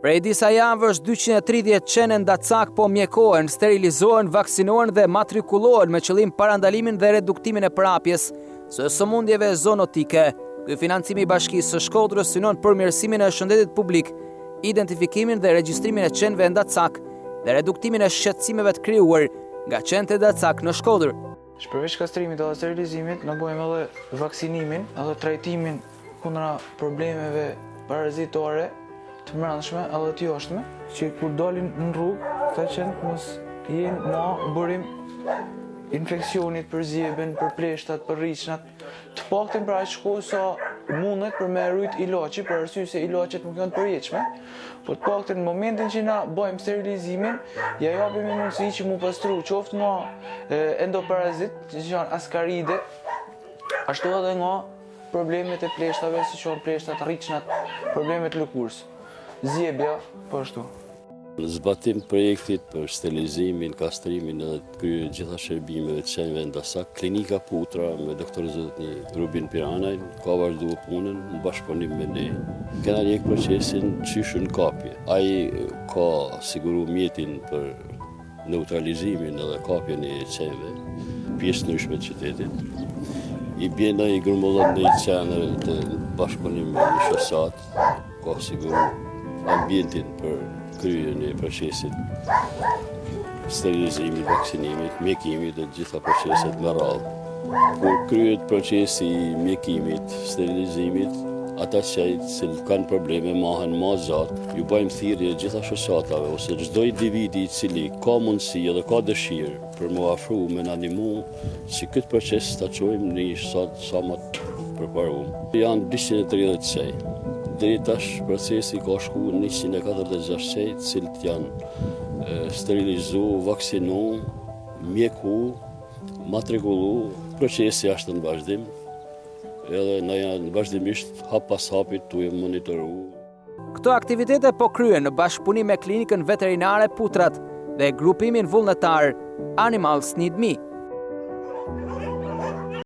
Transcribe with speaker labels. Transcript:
Speaker 1: Prej disa javësh 230 qene ndacak po mjekohen, sterilizohen, vaksinohen dhe matrikullohen me qëllim parandalimin dhe reduktimin e prapjes së sëmundjeve zoonotike. Ky financimi i Bashkisë së Shkodrës synon përmirësimin e shëndetit publik, identifikimin dhe regjistrimin e qenëve ndacak dhe reduktimin e shqetësimeve të krijuar nga qenë ndacak në Shkodër.
Speaker 2: Përveç kastrimit dhe sterilizimit, ne bëjmë edhe vaksinimin edhe trajtimin kundra problemeve parazitore të brendshme edhe të jashtme, që kur dalin në rrugë, këta qenë mos jenë ma bërim infeksionit për zjebën, për pleshtat, për rriçnat, të paktën për aq kohë sa mundet për me rujt ilaçi, për arsye se ilaçet nuk janë të përjetshme, po të paktën në momentin që na bëjmë sterilizimin, ja japim mundësi që mu pastru qoftë nga endoparazit, që janë askaride, ashtu edhe nga problemet e pleshtave, si janë pleshtat, rriçnat, problemet lëkurës. Zjebja, po ashtu.
Speaker 3: Në zbatim projektit për sterilizimin, kastrimin dhe të kryer gjitha shërbimeve të qenëve ndacak, klinika Putra me doktor zotni Rubin Piranaj ka vazhduar punën në bashkëpunim me ne. Kena ndjek procesin qyshën kapje. Ai ka siguru mjetin për neutralizimin edhe kapjen e qenëve, pjesë ndryshme të qytetit. I bjena i grumbullon në i qenë të bashkëpunim me një shosat, ka siguru ambientin për kryerjen e procesit sterilizimit, vaksinimit, mjekimit dhe gjitha proceset me radhë. Kur kryet procesi i mjekimit, sterilizimit, ata që kanë probleme mahen ma gjatë, ju bëjmë thirrje gjitha shoqatave ose çdo individi i cili ka mundësi edhe ka dëshirë për më afru me na ndihmu që këtë proces ta çojmë në një sa më të përparuar. Janë 230 qej. Deri tash procesi ka shku 146 qej, të cilët janë sterilizu, vaksinu, mjeku, matrikullu. Procesi është në vazhdim, edhe na janë vazhdimisht hap pas hapit tu e monitoru.
Speaker 1: Këto aktivitete po kryen në bashkëpunim me klinikën veterinare Putrat dhe grupimin vullnetar Animals Need Me.